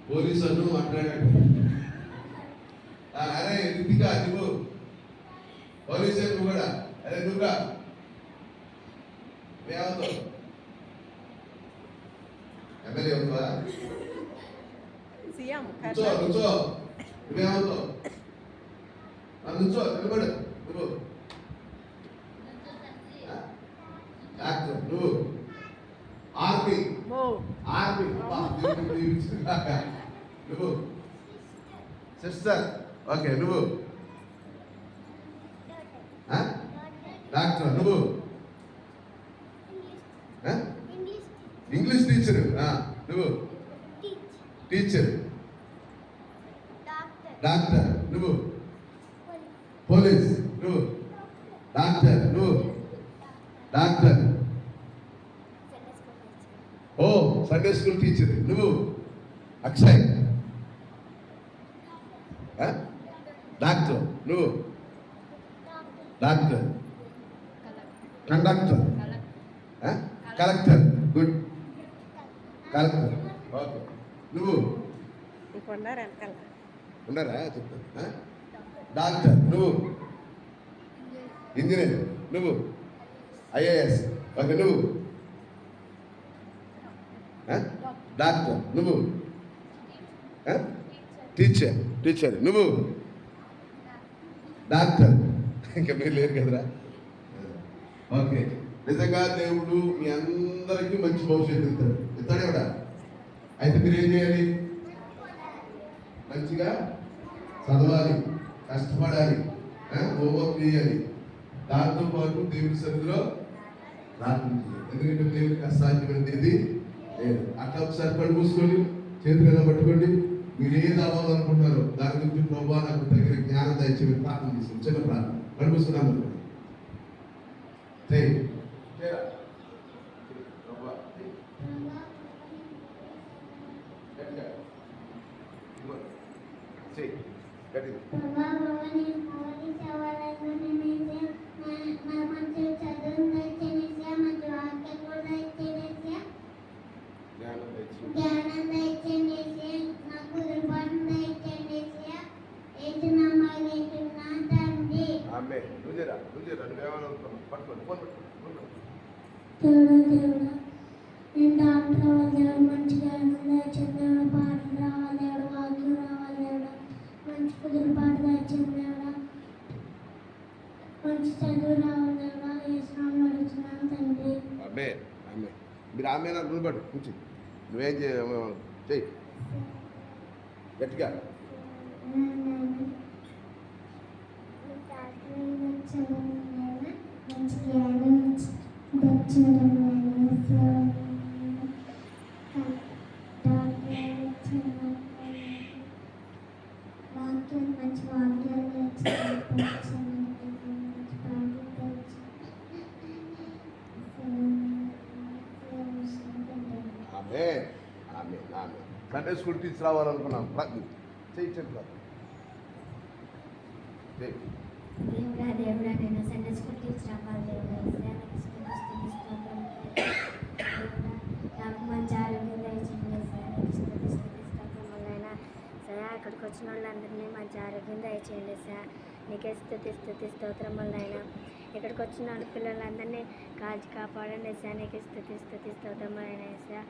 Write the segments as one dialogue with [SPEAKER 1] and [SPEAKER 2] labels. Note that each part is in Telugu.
[SPEAKER 1] పోలీసు అను మాట్లాడాడు. అరే రితిక నువ్వు పోలీసు నువ్వు కూడా, అరే నువ్వురా ఏమవుతావు? ఎమ్మెల్యే అవుతావా? నుంచో నుంచో, నువ్వేమవుతావు? నుంచో, నిలబడు. నువ్వు డాక్టర్, నువ్వు ఆర్మీ ఆర్మీ నువ్వు సిస్టర్, ఓకే నువ్వు డాక్టర్, నువ్వు ఇంగ్లీష్ టీచర్, నువ్వు టీచర్, డాక్టర్, నువ్వు పోలీస్, నువ్వు డాక్టర్, నువ్వు డాక్టర్, ఓ సండే స్కూల్ టీచర్, నువ్వు అక్షయ్ డాక్టర్, నువ్వు doctor, conductor, collector, good collector, okay నువ్వు ఉన్నారా చెప్తా. డాక్టర్, నువ్వు ఇంజనీర్, నువ్వు ఐఏఎస్, ఓకే నువ్వు డాక్టర్, నువ్వు టీచర్, టీచర్, నువ్వు డాక్టర్, ఇంకా మీరు లేరు కదరా. ఓకే నిజంగా దేవుడు మీ అందరికీ మంచి భవిష్యత్తు ఇస్తాడు. ఇస్తాడు ఎవడా? అయితే మీరు ఏం చేయాలి? మంచిగా చదవాలి, కష్టపడాలి, హోంవర్క్ చేయాలి, దాంతో పాటు దేవుడి సన్నిధిలో ప్రార్థన చేయాలి. ఎందుకంటే దేవుడికి అసాధ్యమైనది ఏది లేదు. అట్లా ఒకసారి కళ్ళు మూసుకొని చేతులు ఎలా పట్టుకోండి. మీరు ఏది అవ్వాలనుకుంటున్నారో దాని గురించి ప్రభావ నాకు తగిన జ్ఞానం దయచేసి ప్రార్థన చేసి చిన్న ప్రార్థన కళ్ళు మూసుకున్నాను.
[SPEAKER 2] దేవుడా నేను డాక్టర్ రావాలి దేవుడు, మంచిగా దేవుడు, పాటలు రావాలి దేవుడు, వాక్యం రావాలి దేవుడు, మంచి కుదురు పాట దాచింది దేవుడా, మంచి చదువు రావాలి దేవుడా, యేసునామములో అడుగుతున్నాను తండ్రి.
[SPEAKER 1] ఆమేన్ ఆమేన్. మీరు ఆమేన్ అని నిలబడు, కూర్చో. నువ్వేం చెయ్యి గట్టిగా.
[SPEAKER 2] మంచి జ్ఞానం దక్షిణ వాక్యం మంచి వాక్యాలు
[SPEAKER 1] సండే స్కూల్ టీచర్ రావాలనుకున్నాం. చెయ్యి చెప్పు.
[SPEAKER 2] దేవుడా దేవుడా నేను సండే స్కూల్ టీచర్ అవ్వాలి దేవుడా, నాకు మంచి ఆరోగ్యం దయచేయండి సయా, ఇక్కడికి వచ్చిన వాళ్ళందరినీ మంచి ఆరోగ్యం దయచేయండి సార్. నీకే స్తుతి స్తోత్రములైనా ఇక్కడికి వచ్చిన పిల్లలందరినీ కాల్చి కాపాడండి సార్. నీకే స్తుతి స్తోత్రములైనా సార్.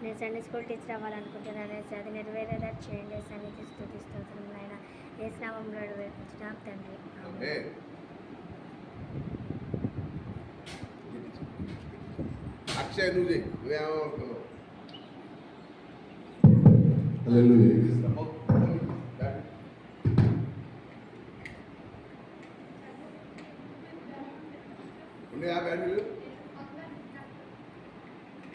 [SPEAKER 2] నేను సండే స్కూల్ టీచర్ అవ్వాలనుకుంటున్నాను సార్, అది నెరవేరేదాన్ని చేయండి సార్. నీకే స్తుతి స్తోత్రములైనా యేసు నామములో అడుగుతున్నాం తండ్రి.
[SPEAKER 1] అక్షయ్ నువ్వు నువ్వేమనుకున్నావు? ఉండే ఆ బ్యాటరీలు